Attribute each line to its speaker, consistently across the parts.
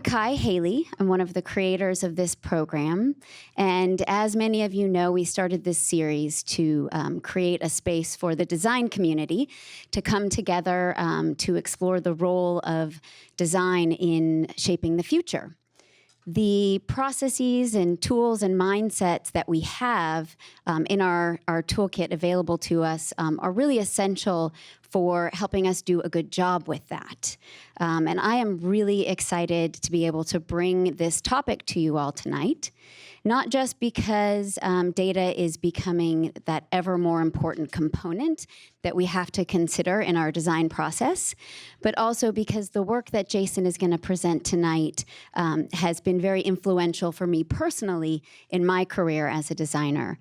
Speaker 1: Kai Haley. I'm one of the creators of this program. And as many of you know, we started this series to create a space for the design community to come together to explore the role of design in shaping the future. The processes and tools and mindsets that we have in our toolkit available to us are really essential for helping us do a good job with that. And I am really excited to be able to bring this topic to you all tonight, not just because data is becoming that ever more important component that we have to consider in our design process, but also because the work that Jason is going to present tonight has been very influential for me personally in my career as a designer.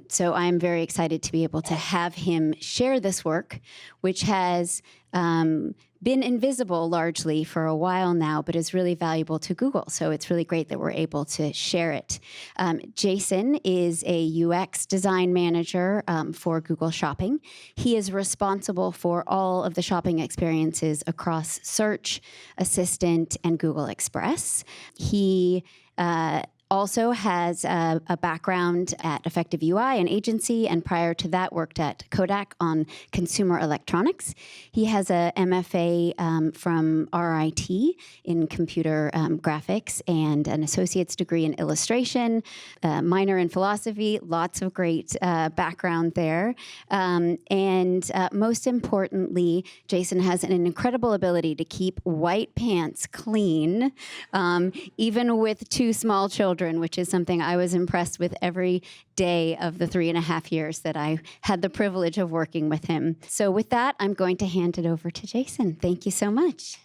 Speaker 1: So I'm very excited to be able to have him share this work, which has been invisible largely for a while now, but is really valuable to Google. So it's really great that we're able to share it. Jason is a UX design manager for Google Shopping. He is responsible for all of the shopping experiences across Search, Assistant, and Google Express. He also has a background at Effective UI, an agency, and prior to that worked at Kodak on consumer electronics. He has a MFA from RIT in computer graphics and an associate's degree in illustration, minor in philosophy, lots of great background there. And most importantly, Jason has an incredible ability to keep white pants clean, even with two small children, which is something I was impressed with every day of the 3.5 years that I had the privilege of working with him. So with that, I'm going to hand it over to Jason. Thank you so much.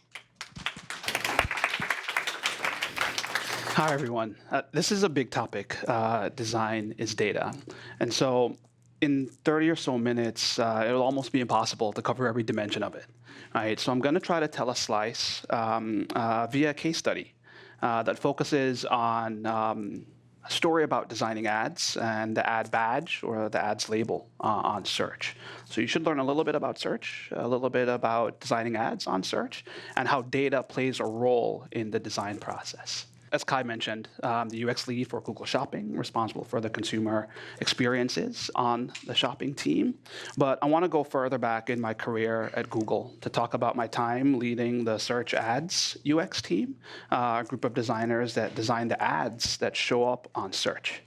Speaker 2: Hi, everyone. This is a big topic. Design is data. And so in 30 or so minutes, it'll almost be impossible to cover every dimension of it. Right? So I'm going to try to tell a slice via a case study that focuses on a story about designing ads and the ad badge or the ads label on search. So you should learn a little bit about search, a little bit about designing ads on search, and how data plays a role in the design process. As Kai mentioned, the UX lead for Google Shopping, responsible for the consumer experiences on the shopping team. But I want to go further back in my career at Google to talk about my time leading the search ads UX team, a group of designers that design the ads that show up on search.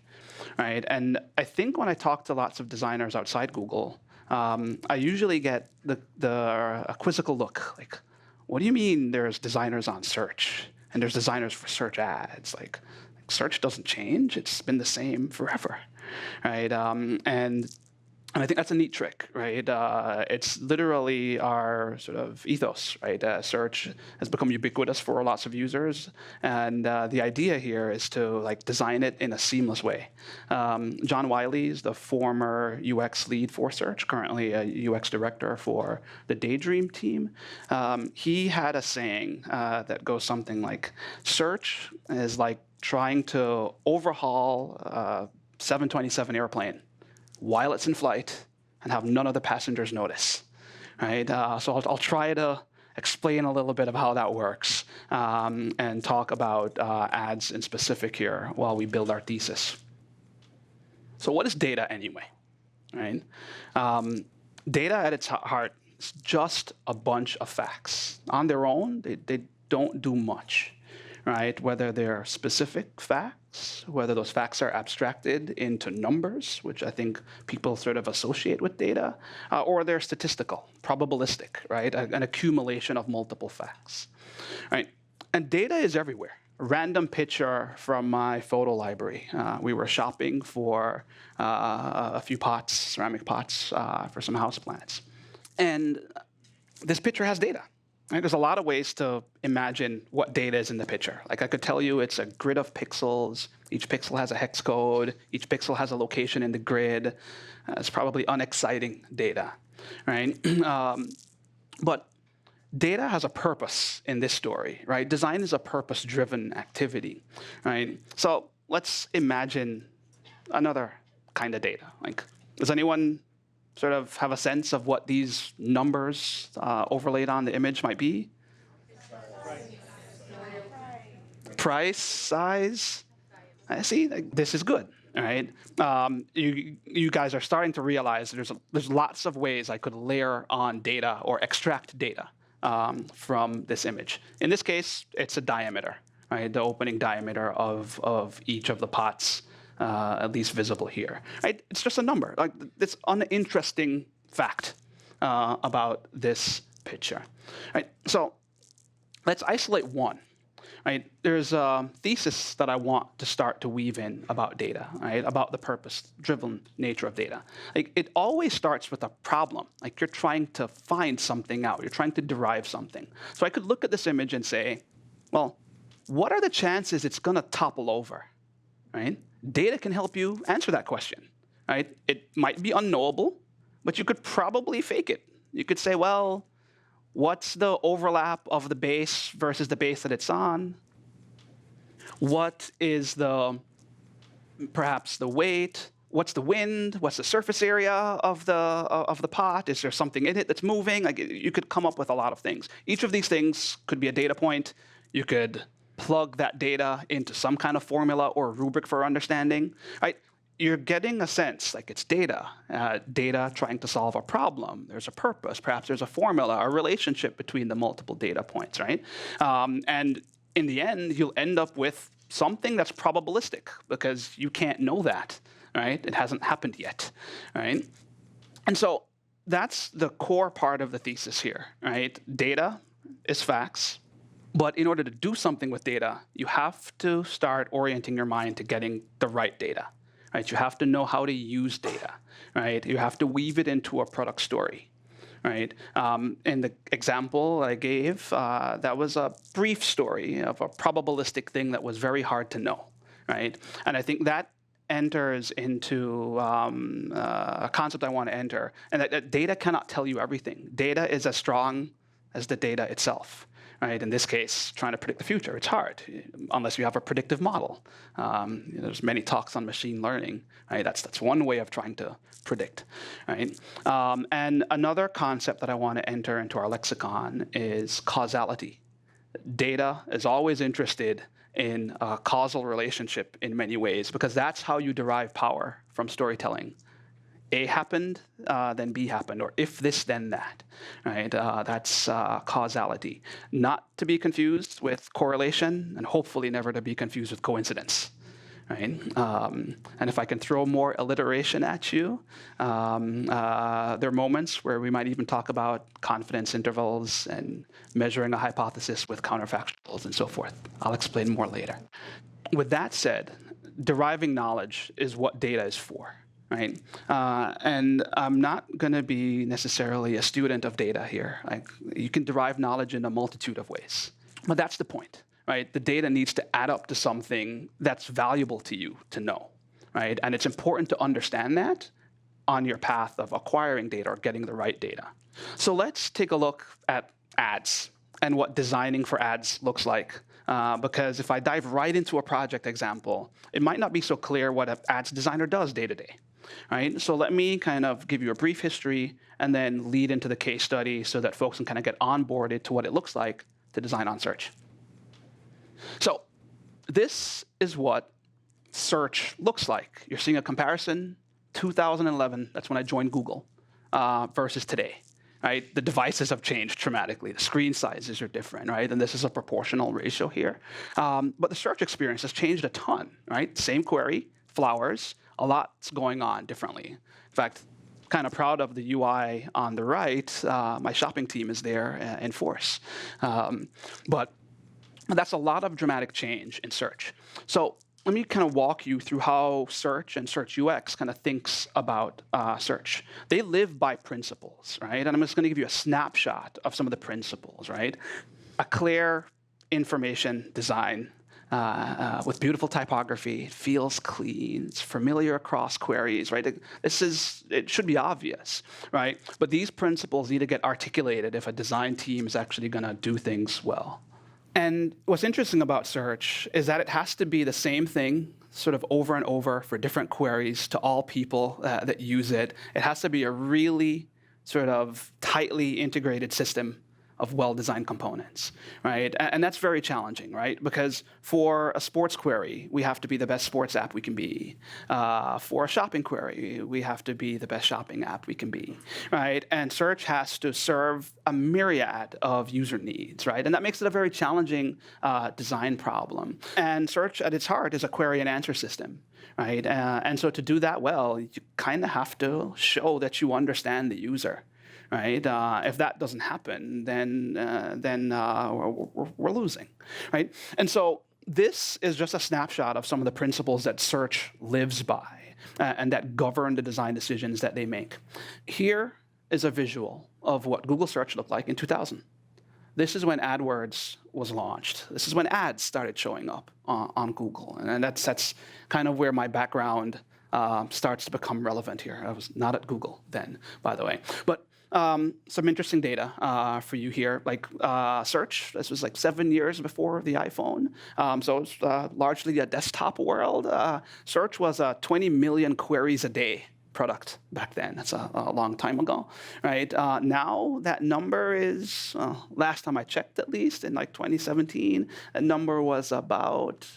Speaker 2: Right? And I think when I talk to lots of designers outside Google, I usually get a quizzical look, like, what do you mean there's designers on search? And there's designers for search ads. Like search doesn't change. It's been the same forever, right? And I think that's a neat trick, right? It's literally our sort of ethos, right? Search has become ubiquitous for lots of users. And the idea here is to like design it in a seamless way. John Wiley is the former UX lead for Search, currently a UX director for the Daydream team. He had a saying that goes something like, Search is like trying to overhaul a 727 airplane while it's in flight and have none of the passengers notice, right? So I'll try to explain a little bit of how that works and talk about ads in specific here while we build our thesis. So what is data anyway, right? Data at its heart is just a bunch of facts. On their own, they don't do much, right? Whether they're specific facts, whether those facts are abstracted into numbers, which I think people sort of associate with data, or they're statistical, probabilistic, right? An accumulation of multiple facts, right? And data is everywhere. A random picture from my photo library. We were shopping for a few pots, ceramic pots, for some houseplants. And this picture has data. Right? There's a lot of ways to imagine what data is in the picture. Like I could tell you it's a grid of pixels. Each pixel has a hex code. Each pixel has a location in the grid. It's probably unexciting data, right? But data has a purpose in this story, right? Design is a purpose-driven activity, right? So let's imagine another kind of data. Like, does anyone sort of have a sense of what these numbers overlaid on the image might be? price, size. I see, like, this is good. All right, you guys are starting to realize there's lots of ways I could layer on data or extract data from this image. In this case, it's a diameter, right? The opening diameter of each of the pots, at least visible here. Right? It's just a number, like this uninteresting fact about this picture. Right? So let's isolate one. Right? There's a thesis that I want to start to weave in about data, right? About the purpose-driven nature of data. Like, it always starts with a problem. Like, you're trying to find something out. You're trying to derive something. So I could look at this image and say, well, what are the chances it's going to topple over? Right? Data can help you answer that question. Right? It might be unknowable, but you could probably fake it. You could say, well, what's the overlap of the base versus the base that it's on? What is perhaps the weight? What's the wind? What's the surface area of the pot? Is there something in it that's moving? Like, you could come up with a lot of things. Each of these things could be a data point. You could plug that data into some kind of formula or rubric for understanding. Right? You're getting a sense, like, it's data, data trying to solve a problem. There's a purpose. Perhaps there's a formula, a relationship between the multiple data points, right? And in the end, you'll end up with something that's probabilistic because you can't know that, right? It hasn't happened yet, right? And so that's the core part of the thesis here, right? Data is facts. But in order to do something with data, you have to start orienting your mind to getting the right data. Right? You have to know how to use data, right? You have to weave it into a product story, right? In the example I gave, that was a brief story of a probabilistic thing that was very hard to know, right? And I think that enters into a concept I want to enter, and that data cannot tell you everything. Data is as strong as the data itself. Right? In this case, trying to predict the future, it's hard unless you have a predictive model. There's many talks on machine learning. Right? That's one way of trying to predict. Right? And another concept that I want to enter into our lexicon is causality. Data is always interested in a causal relationship in many ways because that's how you derive power from storytelling. A happened, then B happened, or if this, then that, right? That's causality. Not to be confused with correlation, and hopefully never to be confused with coincidence, right? And if I can throw more alliteration at you, there are moments where we might even talk about confidence intervals and measuring a hypothesis with counterfactuals and so forth. I'll explain more later. With that said, deriving knowledge is what data is for. Right? And I'm not going to be necessarily a student of data here. Like, you can derive knowledge in a multitude of ways. But that's the point, right? The data needs to add up to something that's valuable to you to know, right? And it's important to understand that on your path of acquiring data or getting the right data. So let's take a look at ads and what designing for ads looks like. Because if I dive right into a project example, it might not be so clear what an ads designer does day to day. Right? So let me kind of give you a brief history and then lead into the case study so that folks can kind of get onboarded to what it looks like to design on search. So this is what search looks like. You're seeing a comparison, 2011, that's when I joined Google, versus today. Right? The devices have changed dramatically. The screen sizes are different, right? And this is a proportional ratio here. But the search experience has changed a ton, right? Same query, flowers, a lot's going on differently. In fact, kind of proud of the UI on the right. My shopping team is there in force. But that's a lot of dramatic change in search. So let me kind of walk you through how search and search UX kind of thinks about search. They live by principles, right? And I'm just going to give you a snapshot of some of the principles, right? A clear information design with beautiful typography. It feels clean. It's familiar across queries, right? It should be obvious, right? But these principles need to get articulated if a design team is actually going to do things well. And what's interesting about search is that it has to be the same thing sort of over and over for different queries to all people that use it. It has to be a really sort of tightly integrated system of well-designed components, right? And that's very challenging, right? Because for a sports query, we have to be the best sports app we can be. For a shopping query, we have to be the best shopping app we can be, right? And search has to serve a myriad of user needs, right? And that makes it a very challenging design problem. And search at its heart is a query and answer system, right? And so to do that well, you kind of have to show that you understand the user, right? If that doesn't happen, then we're losing, right? And so this is just a snapshot of some of the principles that search lives by and that govern the design decisions that they make. Here is a visual of what Google search looked like in 2000. This is when AdWords was launched. This is when ads started showing up on Google. And that's kind of where my background starts to become relevant here. I was not at Google then, by the way. But some interesting data for you here. Like search, this was like 7 years before the iPhone. So it's largely a desktop world. Search was 20 million queries a day product back then. That's a long time ago, right? Now that number is, last time I checked at least, in like 2017, that number was about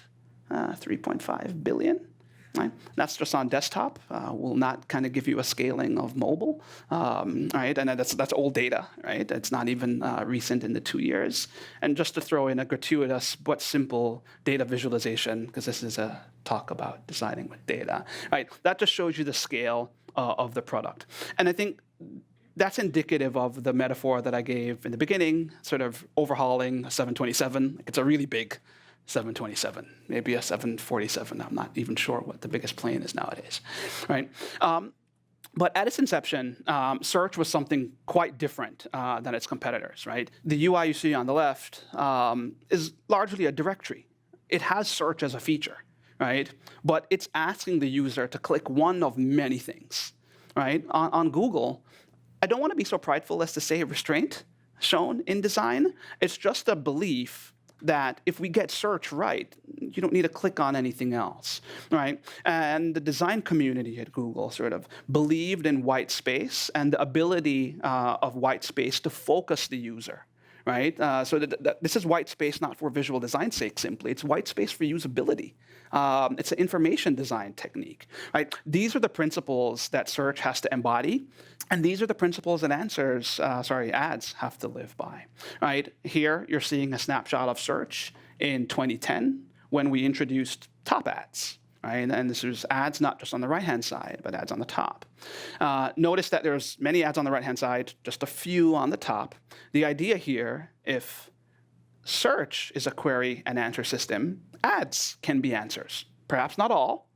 Speaker 2: 3.5 billion. Right? That's just on desktop. Will not kind of give you a scaling of mobile, right? And that's old data, right? It's not even recent in the 2 years. And just to throw in a gratuitous but simple data visualization, because this is a talk about designing with data, right? That just shows you the scale of the product. And I think that's indicative of the metaphor that I gave in the beginning, sort of overhauling a 727. It's a really big 727, maybe a 747. I'm not even sure what the biggest plane is nowadays, right? But at its inception, search was something quite different than its competitors, right? The UI you see on the left is largely a directory. It has search as a feature, right? But it's asking the user to click one of many things, right? On Google, I don't want to be so prideful as to say restraint shown in design. It's just a belief that if we get search right, you don't need to click on anything else, right? And the design community at Google sort of believed in white space and the ability of white space to focus the user, right? So this is white space not for visual design's sake simply. It's white space for usability. It's an information design technique, right? These are the principles that search has to embody, and these are the principles that ads have to live by, right? Here, you're seeing a snapshot of search in 2010 when we introduced top ads, right? And this is ads not just on the right-hand side, but ads on the top. Notice that there's many ads on the right-hand side, just a few on the top. The idea here, if search is a query and answer system, ads can be answers. Perhaps not all,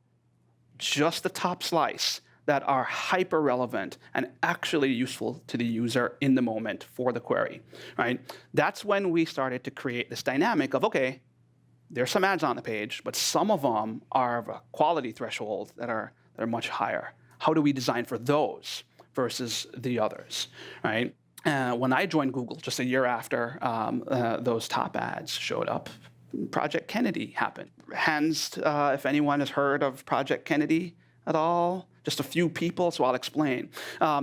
Speaker 2: just the top slice that are hyper-relevant and actually useful to the user in the moment for the query, right? That's when we started to create this dynamic of, okay, there's some ads on the page, but some of them are of a quality threshold that are much higher. How do we design for those versus the others, right? When I joined Google, just a year after those top ads showed up, Project Kennedy happened. If anyone has heard of Project Kennedy at all, just a few people, so I'll explain.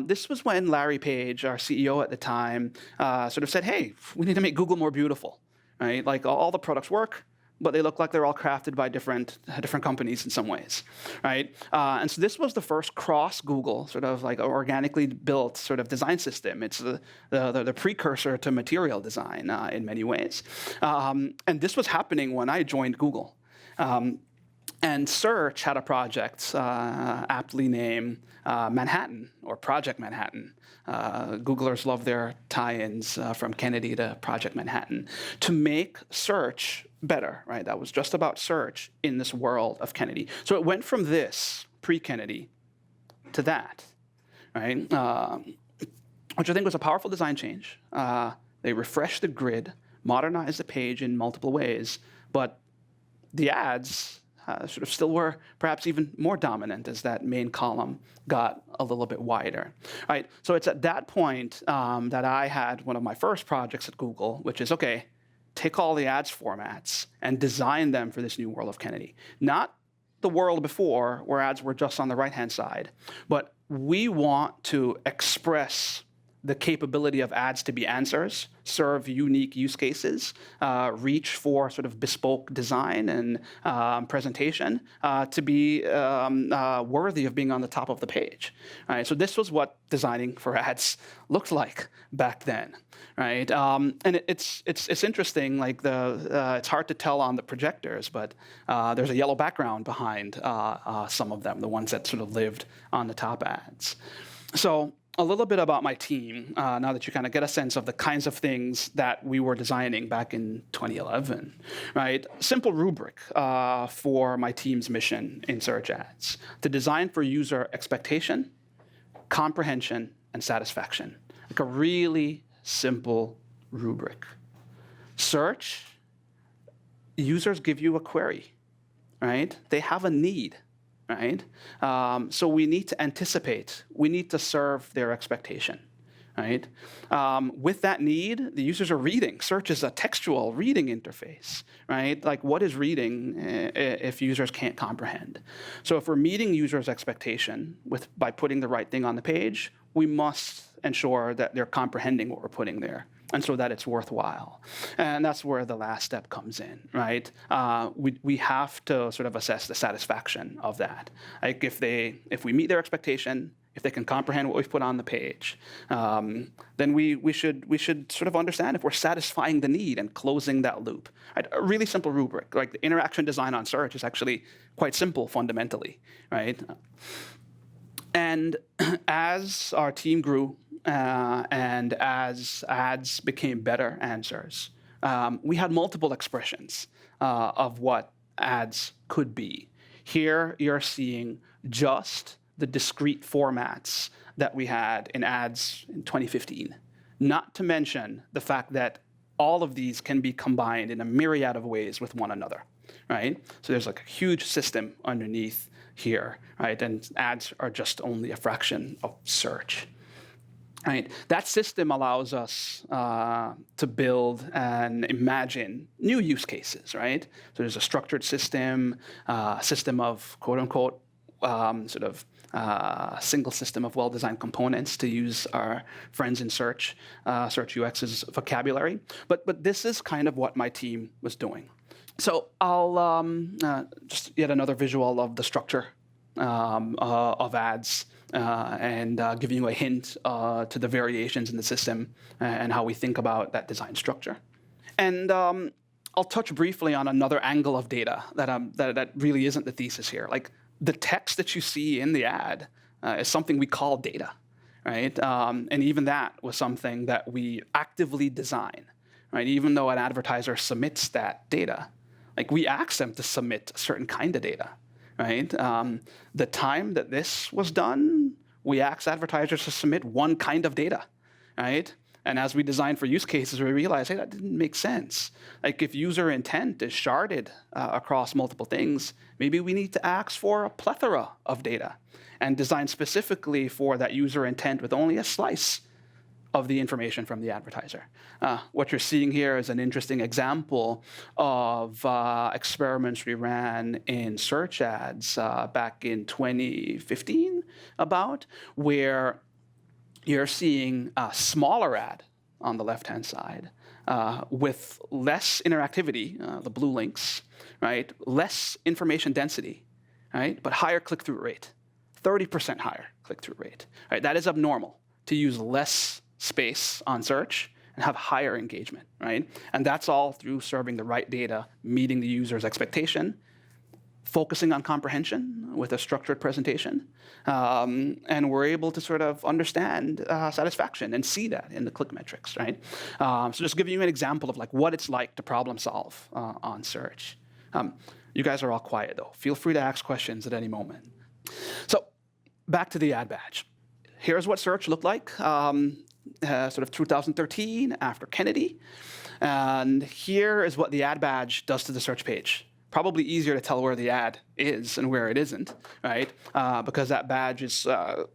Speaker 2: This was when Larry Page, our CEO at the time, sort of said, hey, we need to make Google more beautiful, right? Like all the products work, but they look like they're all crafted by different companies in some ways, right? And so this was the first cross-Google sort of like organically built sort of design system. It's the precursor to material design in many ways. And this was happening when I joined Google. And search had a project aptly named Manhattan, or Project Manhattan. Googlers love their tie-ins from Kennedy to Project Manhattan, to make search better, right? That was just about search in this world of Kennedy. So it went from this, pre-Kennedy, to that, right? Which I think was a powerful design change. They refreshed the grid, modernized the page in multiple ways, but the ads sort of still were perhaps even more dominant as that main column got a little bit wider, right? So it's at that point that I had one of my first projects at Google, which is, okay, take all the ads formats and design them for this new world of Kennedy. Not the world before where ads were just on the right-hand side, but we want to express the capability of ads to be answers, serve unique use cases, reach for sort of bespoke design and presentation to be worthy of being on the top of the page. Right? So this was what designing for ads looked like back then. Right? And it's interesting, like it's hard to tell on the projectors, but there's a yellow background behind some of them, the ones that sort of lived on the top ads. So a little bit about my team, now that you kind of get a sense of the kinds of things that we were designing back in 2011, right? Simple rubric for my team's mission in search ads: to design for user expectation, comprehension, and satisfaction. Like a really simple rubric. Search, users give you a query, right? They have a need. Right? So we need to anticipate. We need to serve their expectation. Right? With that need, the users are reading. Search is a textual reading interface. Right? Like, what is reading if users can't comprehend? So if we're meeting users' expectation by putting the right thing on the page, we must ensure that they're comprehending what we're putting there, and so that it's worthwhile. And that's where the last step comes in, right? We have to sort of assess the satisfaction of that. Like if we meet their expectation, if they can comprehend what we've put on the page, then we should sort of understand if we're satisfying the need and closing that loop. Right? A really simple rubric. Like, the interaction design on search is actually quite simple fundamentally, right? And as our team grew, and as ads became better answers, we had multiple expressions of what ads could be. Here you're seeing just the discrete formats that we had in ads in 2015, not to mention the fact that all of these can be combined in a myriad of ways with one another, right? So there's like a huge system underneath here, right? And ads are just only a fraction of search. Right. That system allows us to build and imagine new use cases, right? So there's a structured system, system of quote unquote single system of well-designed components, to use our friends in search UX's vocabulary. But this is kind of what my team was doing. So I'll just yet another visual of the structure of ads. And giving you a hint to the variations in the system and how we think about that design structure. And I'll touch briefly on another angle of data that really isn't the thesis here. Like, the text that you see in the ad is something we call data, right? And even that was something that we actively design, right? Even though an advertiser submits that data, like, we ask them to submit a certain kind of data. Right? The time that this was done, we asked advertisers to submit one kind of data, right? And as we designed for use cases, we realized, hey, that didn't make sense. Like, if user intent is sharded across multiple things, maybe we need to ask for a plethora of data and design specifically for that user intent with only a slice of the information from the advertiser. What you're seeing here is an interesting example of experiments we ran in search ads back in 2015 where you're seeing a smaller ad on the left-hand side with less interactivity, the blue links, right? Less information density, right? But higher click-through rate, 30% higher click-through rate. Right? That is abnormal, to use less space on search and have higher engagement, right? And that's all through serving the right data, meeting the user's expectation, focusing on comprehension with a structured presentation, and we're able to sort of understand satisfaction and see that in the click metrics, right? So just giving you an example of like what it's like to problem solve on search. You guys are all quiet though. Feel free to ask questions at any moment. So back to the ad badge. Here's what search looked like sort of 2013 after Kennedy. And here is what the ad badge does to the search page probably easier to tell where the ad is and where it isn't, right? Because that badge is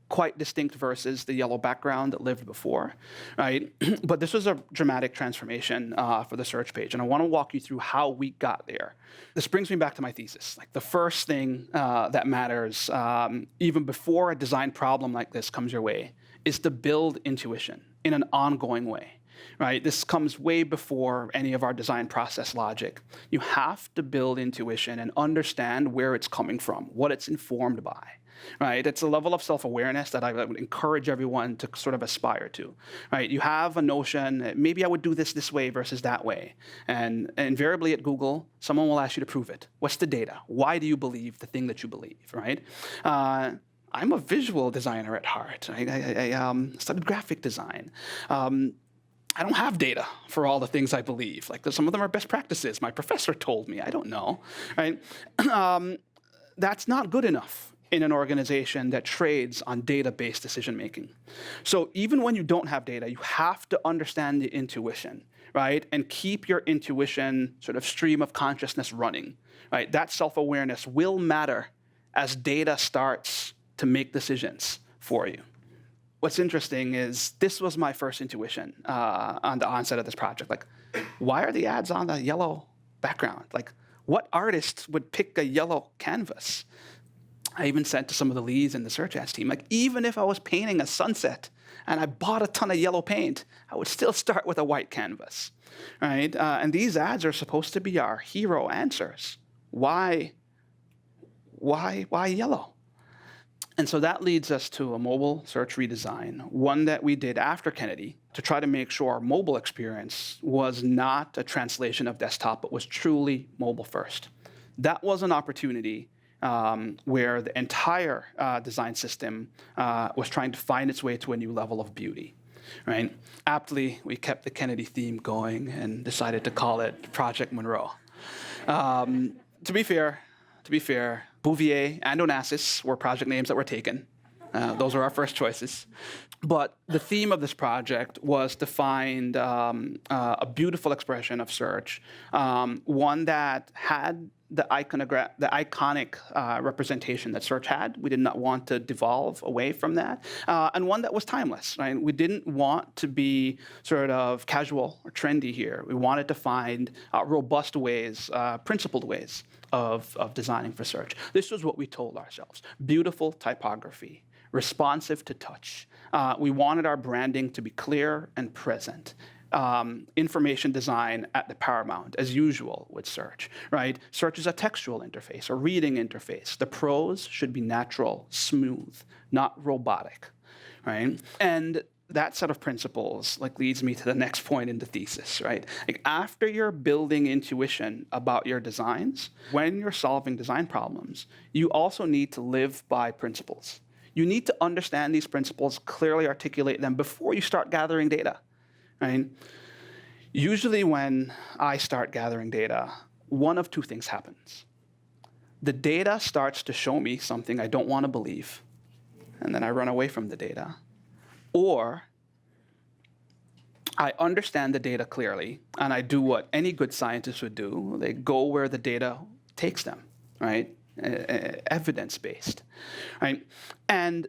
Speaker 2: quite distinct versus the yellow background that lived before, right? But this was a dramatic transformation for the search page, and I want to walk you through how we got there. This brings me back to my thesis. Like, the first thing that matters, even before a design problem like this comes your way, is to build intuition in an ongoing way. Right? This comes way before any of our design process logic. You have to build intuition and understand where it's coming from, what it's informed by. Right? It's a level of self-awareness that I would encourage everyone to sort of aspire to. Right? You have a notion that maybe I would do this way versus that way. And invariably at Google, someone will ask you to prove it. What's the data? Why do you believe the thing that you believe? Right? I'm a visual designer at heart. I studied graphic design. I don't have data for all the things I believe. Like, some of them are best practices. My professor told me. I don't know, right? That's not good enough in an organization that trades on data-based decision-making. So even when you don't have data, you have to understand the intuition, right? And keep your intuition sort of stream of consciousness running, right? That self-awareness will matter as data starts to make decisions for you. What's interesting is this was my first intuition on the onset of this project. Like, why are the ads on the yellow background? Like, what artist would pick a yellow canvas? I even said to some of the leads in the search ads team, like, even if I was painting a sunset and I bought a ton of yellow paint, I would still start with a white canvas, right? And these ads are supposed to be our hero answers. Why yellow? And so that leads us to a mobile search redesign, one that we did after Kennedy to try to make sure our mobile experience was not a translation of desktop, but was truly mobile first. That was an opportunity where the entire design system was trying to find its way to a new level of beauty. Right? Aptly, we kept the Kennedy theme going and decided to call it Project Monroe. To be fair, Bouvier and Onassis were project names that were taken. Those were our first choices. But the theme of this project was to find a beautiful expression of search, one that had the iconic representation that search had. We did not want to devolve away from that, and one that was timeless. Right? We didn't want to be sort of casual or trendy here. We wanted to find robust ways, principled ways of designing for search. This was what we told ourselves: beautiful typography, responsive to touch. We wanted our branding to be clear and present. Information design at the paramount, as usual with search, right? Search is a textual interface, a reading interface. The prose should be natural, smooth, not robotic, right? And that set of principles leads me to the next point in the thesis, right? After you're building intuition about your designs, when you're solving design problems, you also need to live by principles. You need to understand these principles, clearly articulate them before you start gathering data. Right? Usually when I start gathering data, one of two things happens. The data starts to show me something I don't want to believe, and then I run away from the data. Or I understand the data clearly, and I do what any good scientist would do. They go where the data takes them, right? Evidence-based, right? And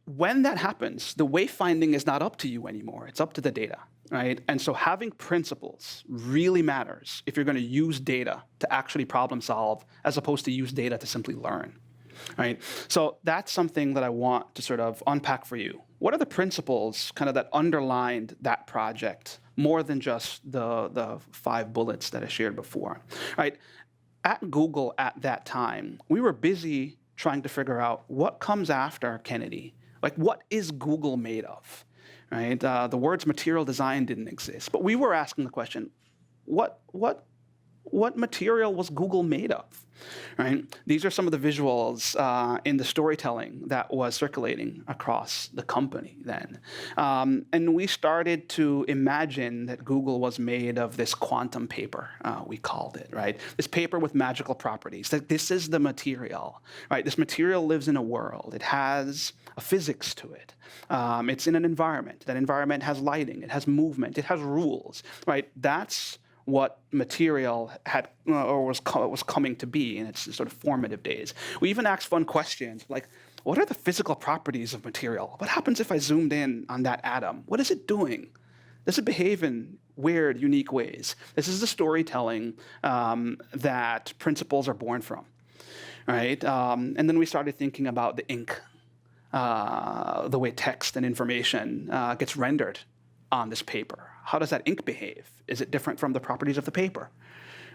Speaker 2: when that happens, the wayfinding is not up to you anymore. It's up to the data, right? And so having principles really matters if you're going to use data to actually problem solve, as opposed to use data to simply learn, right? So that's something that I want to sort of unpack for you. What are the principles kind of that underlined that project more than just the 5 bullets that I shared before, right? At Google at that time, we were busy trying to figure out what comes after Kennedy. What is Google made of, right? The words material design didn't exist, but we were asking the question, what material was Google made of, right? These are some of the visuals in the storytelling that was circulating across the company then. And we started to imagine that Google was made of this quantum paper, we called it, right? This paper with magical properties, that this is the material, right? This material lives in a world. It has a physics to it. It's in an environment. That environment has lighting. It has movement. It has rules, right? That's what material had or was coming to be in its sort of formative days. We even asked fun questions like, what are the physical properties of material? What happens if I zoomed in on that atom? What is it doing? Does it behave in weird, unique ways? This is the storytelling that principles are born from, right? And then we started thinking about the ink, the way text and information gets rendered on this paper. How does that ink behave? Is it different from the properties of the paper?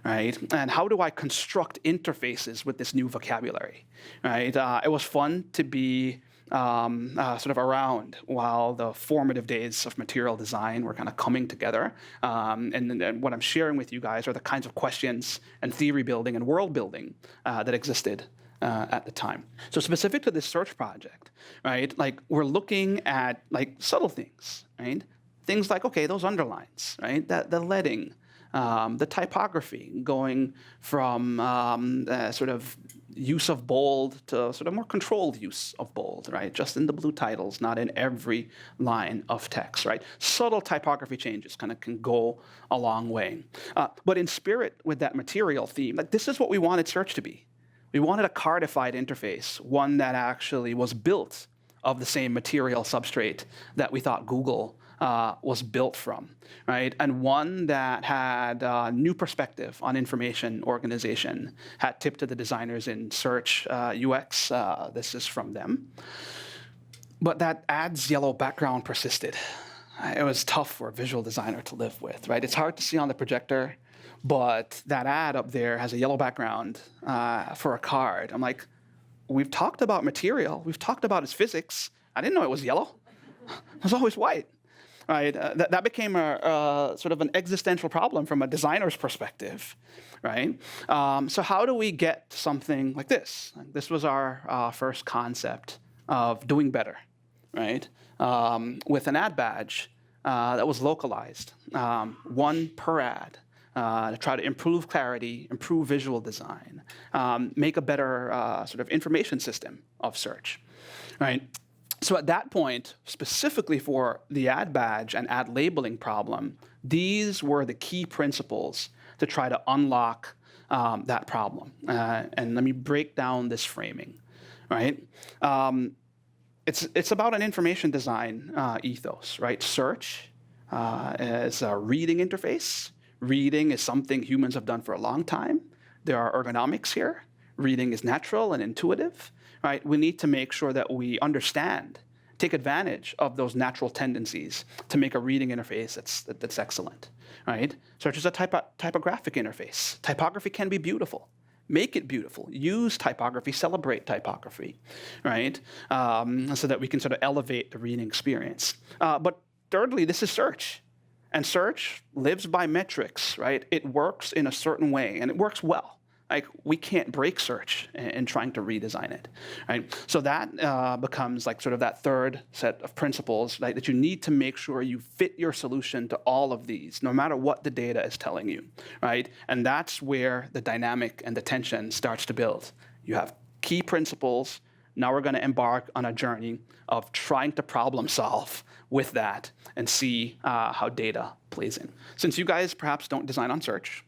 Speaker 2: Right? And how do I construct interfaces with this new vocabulary? Right? It was fun to be sort of around while the formative days of material design were kind of coming together. And what I'm sharing with you guys are the kinds of questions and theory building and world building that existed at the time. So specific to this search project, right? Like we're looking at like subtle things, right? Things like, okay, those underlines, right? The leading, the typography, going from sort of use of bold to sort of more controlled use of bold, right? Just in the blue titles, not in every line of text, right? Subtle typography changes kind of can go a long way. But in spirit with that material theme, like this is what we wanted search to be. We wanted a cardified interface, one that actually was built of the same material substrate that we thought Google was built from, right? And one that had a new perspective on information organization, hat tip to the designers in search UX. This is from them. But that ad's yellow background persisted. It was tough for a visual designer to live with, right? It's hard to see on the projector, but that ad up there has a yellow background for a card. I'm like, we've talked about material. We've talked about its physics. I didn't know it was yellow. It was always white. Right, that became a sort of an existential problem from a designer's perspective, right? So how do we get something like this? This was our first concept of doing better, right? With an ad badge that was localized, one per ad, to try to improve clarity, improve visual design, make a better sort of information system of search, right? So at that point, specifically for the ad badge and ad labeling problem, these were the key principles to try to unlock that problem. And let me break down this framing, right? It's about an information design ethos, right? Search is a reading interface. Reading is something humans have done for a long time. There are ergonomics here. Reading is natural and intuitive. Right? We need to make sure that we understand, take advantage of those natural tendencies to make a reading interface that's excellent. Right? Search is a typographic interface. Typography can be beautiful. Make it beautiful. Use typography. Celebrate typography. Right? So that we can sort of elevate the reading experience. But thirdly, this is search. And search lives by metrics. Right? It works in a certain way, and it works well. Like we can't break search in trying to redesign it, right? So that becomes like sort of that third set of principles, right, that you need to make sure you fit your solution to all of these, no matter what the data is telling you, right? And that's where the dynamic and the tension starts to build. You have key principles. Now we're going to embark on a journey of trying to problem solve with that and see how data plays in. Since you guys perhaps don't design on search,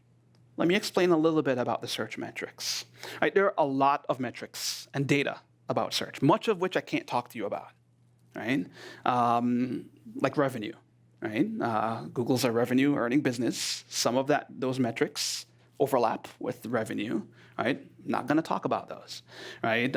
Speaker 2: let me explain a little bit about the search metrics. Right, there are a lot of metrics and data about search, much of which I can't talk to you about, right? Like revenue, right? Google's a revenue-earning business. Some of those metrics overlap with the revenue, right? Not going to talk about those, right?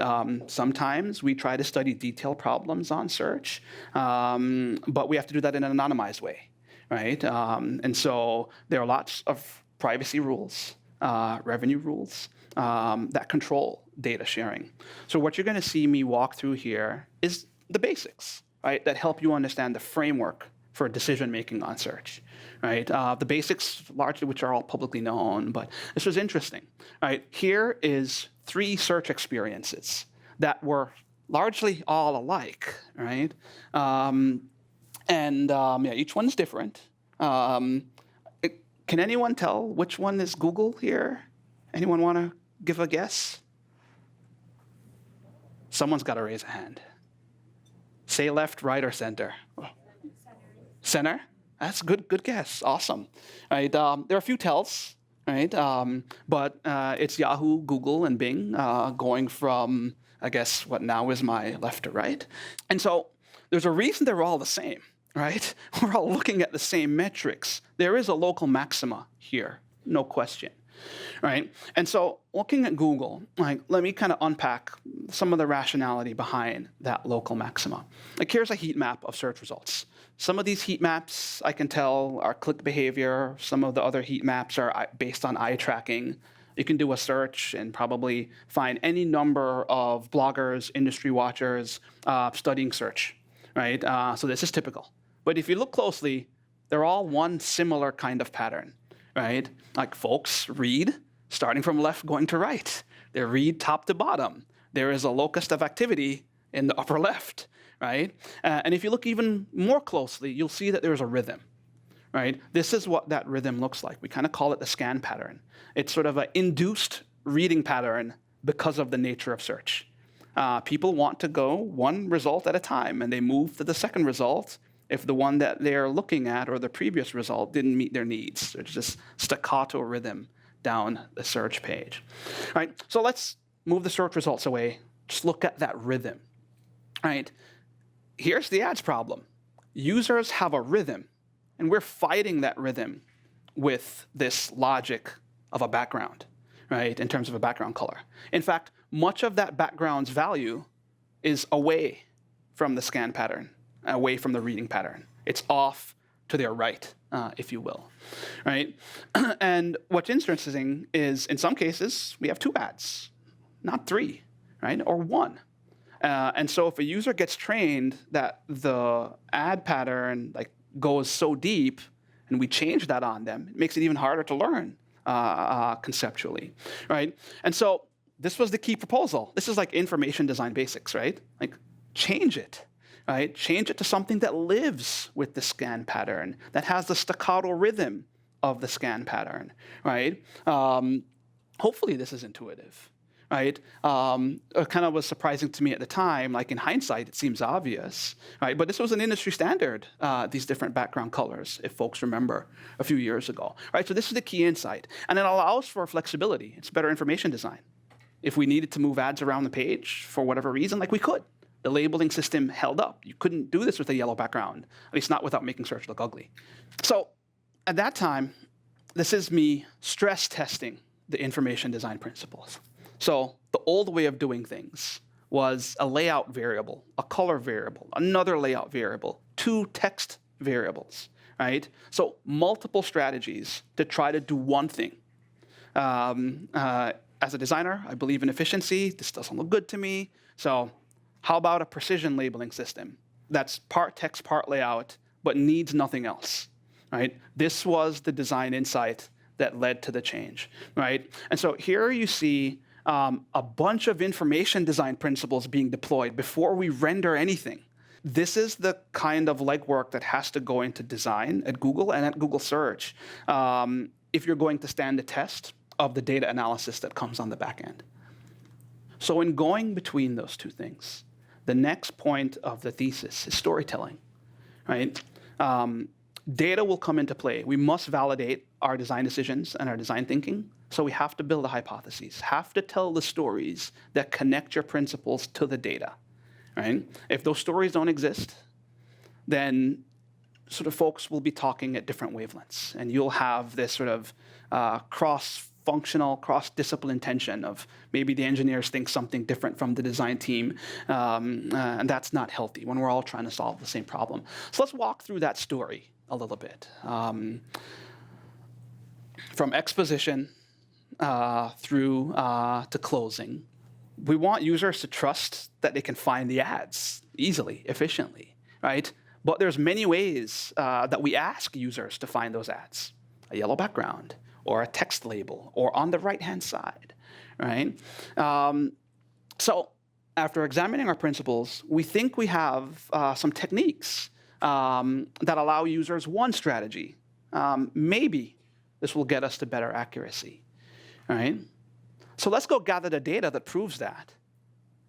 Speaker 2: Sometimes we try to study detailed problems on search, but we have to do that in an anonymized way, right? And so there are lots of privacy rules, revenue rules that control data sharing. So what you're going to see me walk through here is the basics, right, that help you understand the framework for decision-making on search, right? The basics, largely, which are all publicly known, but this was interesting, right? Here is 3 search experiences that were largely all alike, right? Yeah, each one's different. Can anyone tell which one is Google here? Anyone want to give a guess? Someone's got to raise a hand. Say left, right, or center. Center? That's good guess. Awesome. Right. There are a few tells, right? But it's Yahoo, Google, and Bing going from, I guess, what now is my left to right. And so there's a reason they're all the same, right? We're all looking at the same metrics. There is a local maxima here, no question. Right? And so looking at Google, like, let me kind of unpack some of the rationality behind that local maxima. Like, here's a heat map of search results. Some of these heat maps, I can tell, are click behavior. Some of the other heat maps are based on eye tracking. You can do a search and probably find any number of bloggers, industry watchers, studying search, right? So this is typical. But if you look closely, they're all one similar kind of pattern. Right? Like, folks read starting from left going to right. They read top to bottom. There is a locus of activity in the upper left, right? And if you look even more closely, you'll see that there's a rhythm, right? This is what that rhythm looks like. We kind of call it the scan pattern. It's sort of an induced reading pattern because of the nature of search. People want to go one result at a time, and they move to the second result if the one that they're looking at or the previous result didn't meet their needs. There's just staccato rhythm down the search page. Right? So let's move the search results away. Just look at that rhythm. Right? Here's the ads problem. Users have a rhythm, and we're fighting that rhythm with this logic of a background, right, in terms of a background color. In fact, much of that background's value is away from the scan pattern, away from the reading pattern. It's off to their right, if you will, right? And what's interesting is, in some cases, we have 2 ads, not 3, right, or 1. And so if a user gets trained that the ad pattern goes so deep, and we change that on them, it makes it even harder to learn conceptually, right? And so this was the key proposal. This is like information design basics, right? Like, change it. Right? Change it to something that lives with the scan pattern, that has the staccato rhythm of the scan pattern, right? Hopefully this is intuitive, right? It kind of was surprising to me at the time. Like, in hindsight, it seems obvious, right? But this was an industry standard, these different background colors, if folks remember a few years ago, right? So this is the key insight. And it allows for flexibility. It's better information design. If we needed to move ads around the page for whatever reason, we could. The labeling system held up. You couldn't do this with a yellow background, at least not without making search look ugly. So at that time, this is me stress testing the information design principles. So the old way of doing things was a layout variable, a color variable, another layout variable, 2 text variables, right? So multiple strategies to try to do one thing. As a designer, I believe in efficiency. This doesn't look good to me. So how about a precision labeling system that's part text, part layout, but needs nothing else, right? This was the design insight that led to the change, right? And so here you see a bunch of information design principles being deployed before we render anything. This is the kind of legwork that has to go into design at Google and at Google Search if you're going to stand the test of the data analysis that comes on the back end. So in going between those 2 things, the next point of the thesis is storytelling, right? Data will come into play. We must validate our design decisions and our design thinking. So we have to build a hypothesis, have to tell the stories that connect your principles to the data, right? If those stories don't exist, then sort of folks will be talking at different wavelengths, and you'll have this sort of cross-functional, cross-discipline tension of maybe the engineers think something different from the design team, and that's not healthy when we're all trying to solve the same problem. So let's walk through that story a little bit. From exposition through to closing, we want users to trust that they can find the ads easily, efficiently, right? But there's many ways that we ask users to find those ads. A yellow background, or a text label, or on the right-hand side, right? So after examining our principles, we think we have some techniques that allow users one strategy. Maybe this will get us to better accuracy, right? So let's go gather the data that proves that.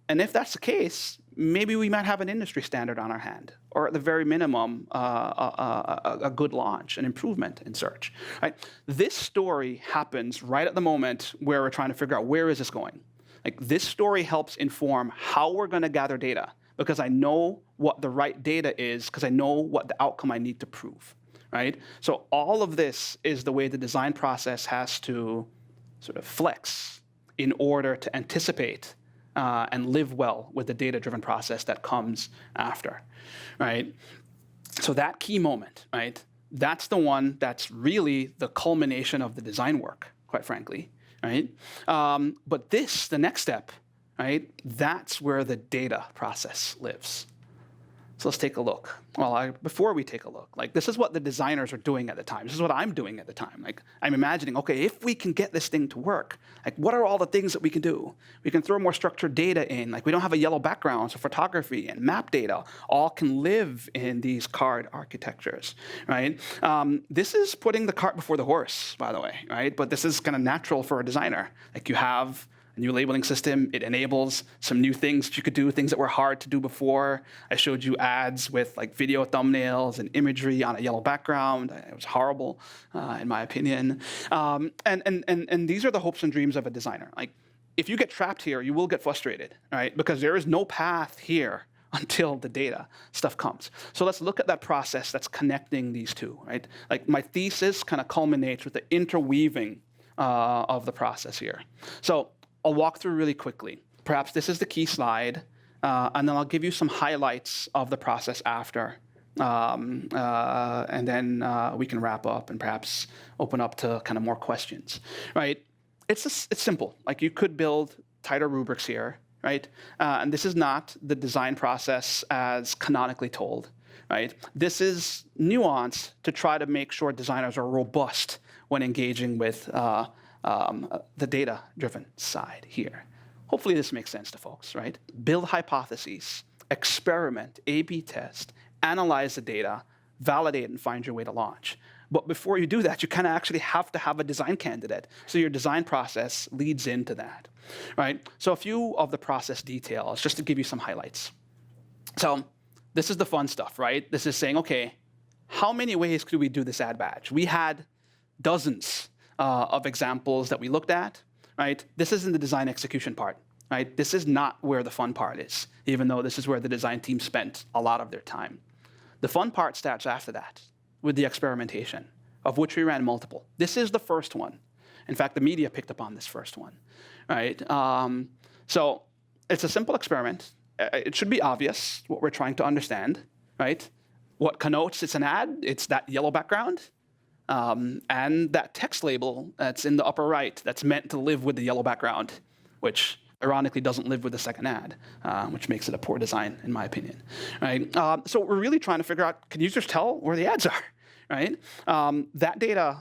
Speaker 2: And if that's the case, maybe we might have an industry standard on our hand, or at the very minimum, a good launch, an improvement in search. Right? This story happens right at the moment where we're trying to figure out where is this going. Like, this story helps inform how we're going to gather data, because I know what the right data is, because I know what the outcome I need to prove. Right? So all of this is the way the design process has to sort of flex in order to anticipate and live well with the data-driven process that comes after, right? So that key moment, right, that's the one that's really the culmination of the design work, quite frankly, right? But the next step, right, that's where the data process lives. So let's take a look. Well, before we take a look, like, this is what the designers are doing at the time. This is what I'm doing at the time. Like, I'm imagining, okay, if we can get this thing to work, like, what are all the things that we can do? We can throw more structured data in. Like, we don't have a yellow background, so photography and map data all can live in these card architectures, right? This is putting the cart before the horse, by the way, right? But this is kind of natural for a designer. Like, you have new labeling system. It enables some new things that you could do, things that were hard to do before. I showed you ads with like video thumbnails and imagery on a yellow background. It was horrible, in my opinion. And these are the hopes and dreams of a designer. Like, if you get trapped here, you will get frustrated, right? Because there is no path here until the data stuff comes. So let's look at that process that's connecting these two, right? Like, my thesis kind of culminates with the interweaving of the process here. So I'll walk through really quickly. Perhaps this is the key slide, and then I'll give you some highlights of the process after. And then we can wrap up and perhaps open up to kind of more questions, right? It's simple. Like, you could build tighter rubrics here, right? And this is not the design process as canonically told, right? This is nuance to try to make sure designers are robust when engaging with the data-driven side here. Hopefully this makes sense to folks, right? Build hypotheses, experiment, A/B test, analyze the data, validate, and find your way to launch. But before you do that, you kind of actually have to have a design candidate. So your design process leads into that, right? So a few of the process details, just to give you some highlights. So this is the fun stuff, right? This is saying, okay, how many ways could we do this ad badge? We had dozens of examples that we looked at, right? This is in the design execution part, right? This is not where the fun part is, even though this is where the design team spent a lot of their time. The fun part starts after that with the experimentation, of which we ran multiple. This is the first one. In fact, the media picked up on this first one, right? So it's a simple experiment. It should be obvious what we're trying to understand, right? What connotes it's an ad? It's that yellow background. And that text label that's in the upper right that's meant to live with the yellow background, which ironically doesn't live with the second ad, which makes it a poor design, in my opinion. Right? So we're really trying to figure out, can users tell where the ads are? Right? That data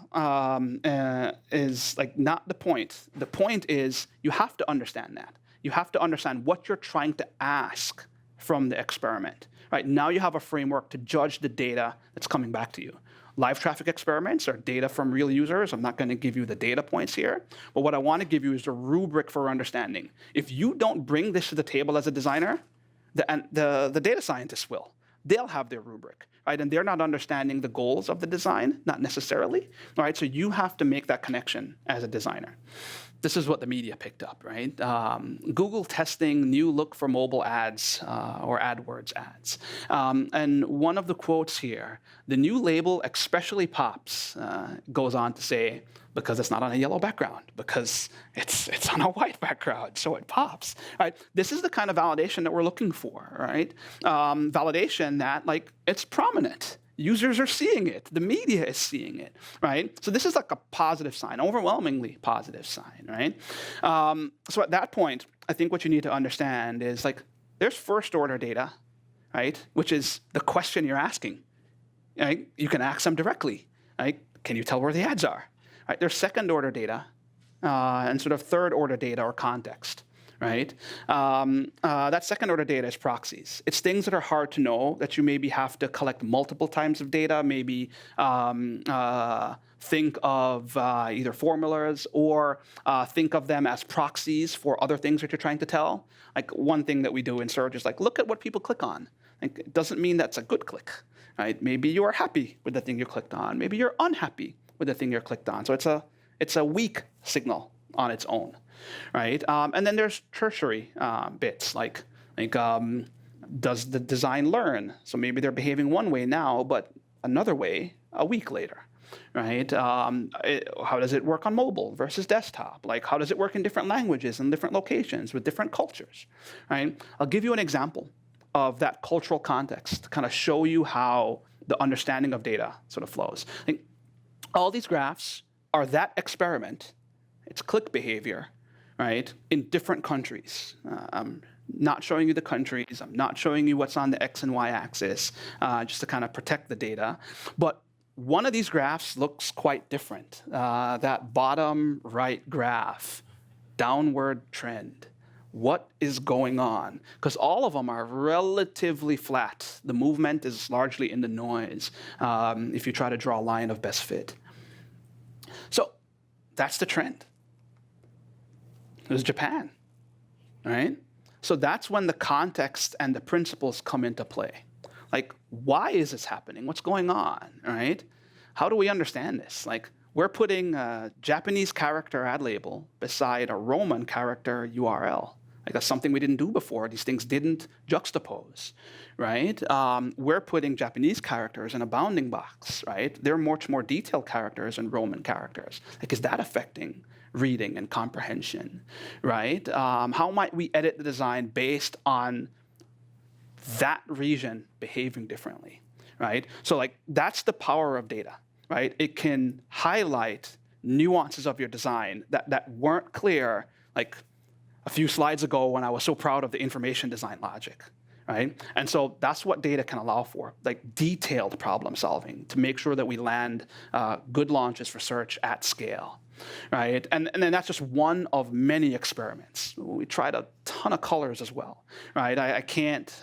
Speaker 2: is like not the point. The point is you have to understand that. You have to understand what you're trying to ask from the experiment. Right? Now you have a framework to judge the data that's coming back to you. Live traffic experiments are data from real users. I'm not going to give you the data points here. But what I want to give you is a rubric for understanding. If you don't bring this to the table as a designer, the data scientists will. They'll have their rubric, right? And they're not understanding the goals of the design, not necessarily, right? So you have to make that connection as a designer. This is what the media picked up, right? Google testing new look for mobile ads or AdWords ads. And one of the quotes here, the new label especially pops, goes on to say, because it's not on a yellow background, because it's on a white background, so it pops, right? This is the kind of validation that we're looking for, right? Validation that, like, it's prominent. Users are seeing it. The media is seeing it, right? So this is like a positive sign, overwhelmingly positive sign, right? So at that point, I think what you need to understand is, like, there's first order data, right? Which is the question you're asking, right? You can ask them directly, right? Can you tell where the ads are? Right? There's second order data and sort of third order data or context, right? That second order data is proxies. It's things that are hard to know that you maybe have to collect multiple times of data, maybe think of either formulas or think of them as proxies for other things that you're trying to tell. Like one thing that we do in search is like, look at what people click on. Like, it doesn't mean that's a good click, right? Maybe you are happy with the thing you clicked on. Maybe you're unhappy with the thing you're clicked on. So it's a weak signal on its own, right? And then there's tertiary bits, like does the design learn? So maybe they're behaving one way now, but another way a week later, right? How does it work on mobile versus desktop? Like, how does it work in different languages and different locations with different cultures, right? I'll give you an example of that cultural context to kind of show you how the understanding of data sort of flows. Like, all these graphs are that experiment. It's click behavior, right, in different countries. I'm not showing you the countries. I'm not showing you what's on the X and Y axis, just to kind of protect the data. But one of these graphs looks quite different. That bottom right graph, downward trend. What is going on? Because all of them are relatively flat. The movement is largely in the noise if you try to draw a line of best fit. So that's the trend. It was Japan, right? So that's when the context and the principles come into play. Like, why is this happening? What's going on, right? How do we understand this? Like, we're putting a Japanese character ad label beside a Roman character URL. Like, that's something we didn't do before. These things didn't juxtapose, right? We're putting Japanese characters in a bounding box, right? They're much more detailed characters than Roman characters. Like, is that affecting reading and comprehension, right? How might we edit the design based on that region behaving differently, right? So, like, that's the power of data, right? It can highlight nuances of your design that weren't clear, like, a few slides ago when I was so proud of the information design logic, right? And so that's what data can allow for, like detailed problem solving to make sure that we land good launches for search at scale, right? And then that's just one of many experiments. We tried a ton of colors as well, right? I can't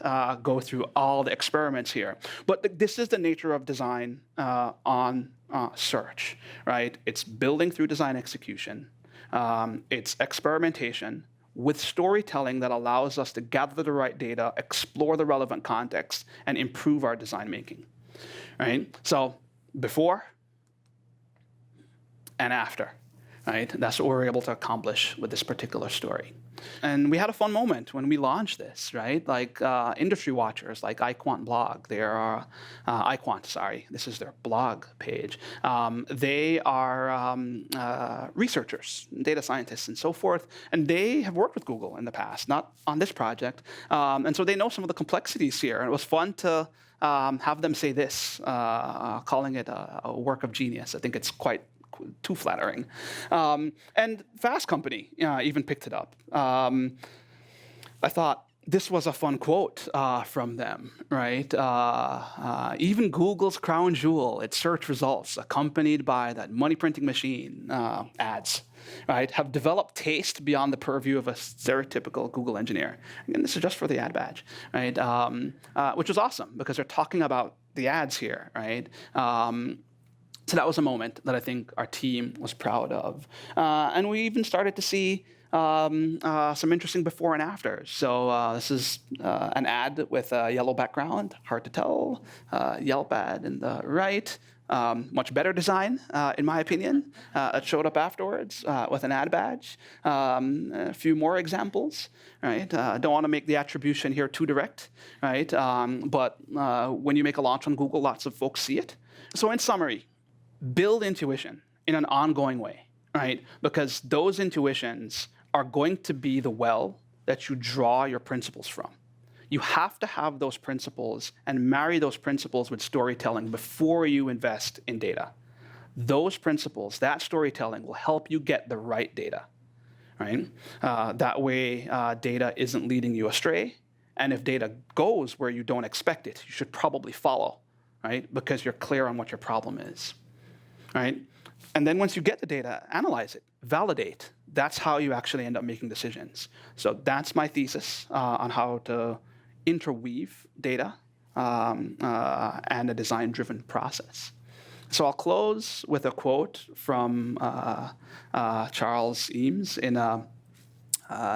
Speaker 2: go through all the experiments here, but this is the nature of design on search, right? It's building through design execution. It's experimentation with storytelling that allows us to gather the right data, explore the relevant context, and improve our design making, right? So before and after, right? That's what we were able to accomplish with this particular story. And we had a fun moment when we launched this, right? Like industry watchers like iQuant blog, this is their blog page. They are researchers, data scientists, and so forth, and they have worked with Google in the past, not on this project. And so they know some of the complexities here, and it was fun to have them say this, calling it a work of genius. I think it's quite too flattering. And Fast Company even picked it up. I thought this was a fun quote from them, right? Even Google's crown jewel, its search results, accompanied by that money printing machine ads, right, have developed taste beyond the purview of a stereotypical Google engineer. And this is just for the ad badge, right? Which was awesome because they're talking about the ads here, right? So that was a moment that I think our team was proud of. And we even started to see some interesting before and afters. So this is an ad with a yellow background, hard to tell, Yelp ad in the right. Much better design, in my opinion. It showed up afterwards with an ad badge. A few more examples, right? I don't want to make the attribution here too direct, right? But when you make a launch on Google, lots of folks see it. So in summary, build intuition in an ongoing way, right? Because those intuitions are going to be the well that you draw your principles from. You have to have those principles and marry those principles with storytelling before you invest in data. Those principles, that storytelling will help you get the right data, right? That way, data isn't leading you astray. And if data goes where you don't expect it, you should probably follow, right? Because you're clear on what your problem is. Right? And then once you get the data, analyze it, validate, that's how you actually end up making decisions. So that's my thesis on how to interweave data and a design-driven process. So I'll close with a quote from Charles Eames in an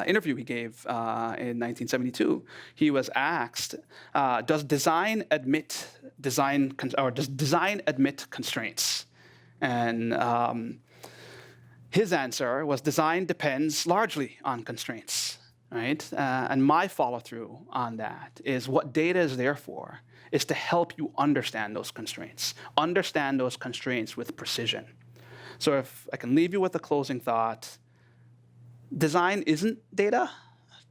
Speaker 2: interview he gave in 1972. He was asked, "Does design admit constraints?" And his answer was, "Design depends largely on constraints." Right? And my follow-through on that is what data is there for is to help you understand those constraints with precision. So if I can leave you with a closing thought, design isn't data,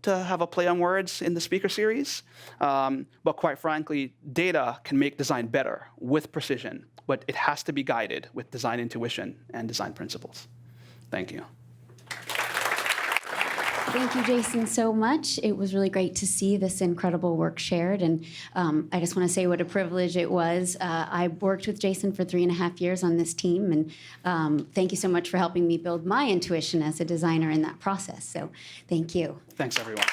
Speaker 2: to have a play on words in the speaker series, but quite frankly, data can make design better with precision, but it has to be guided with design intuition and design principles. Thank you.
Speaker 1: Thank you, Jason, so much. It was really great to see this incredible work shared. And I just want to say what a privilege it was. I worked with Jason for 3.5 years on this team. And thank you so much for helping me build my intuition as a designer in that process. So thank you.
Speaker 2: Thanks, everyone.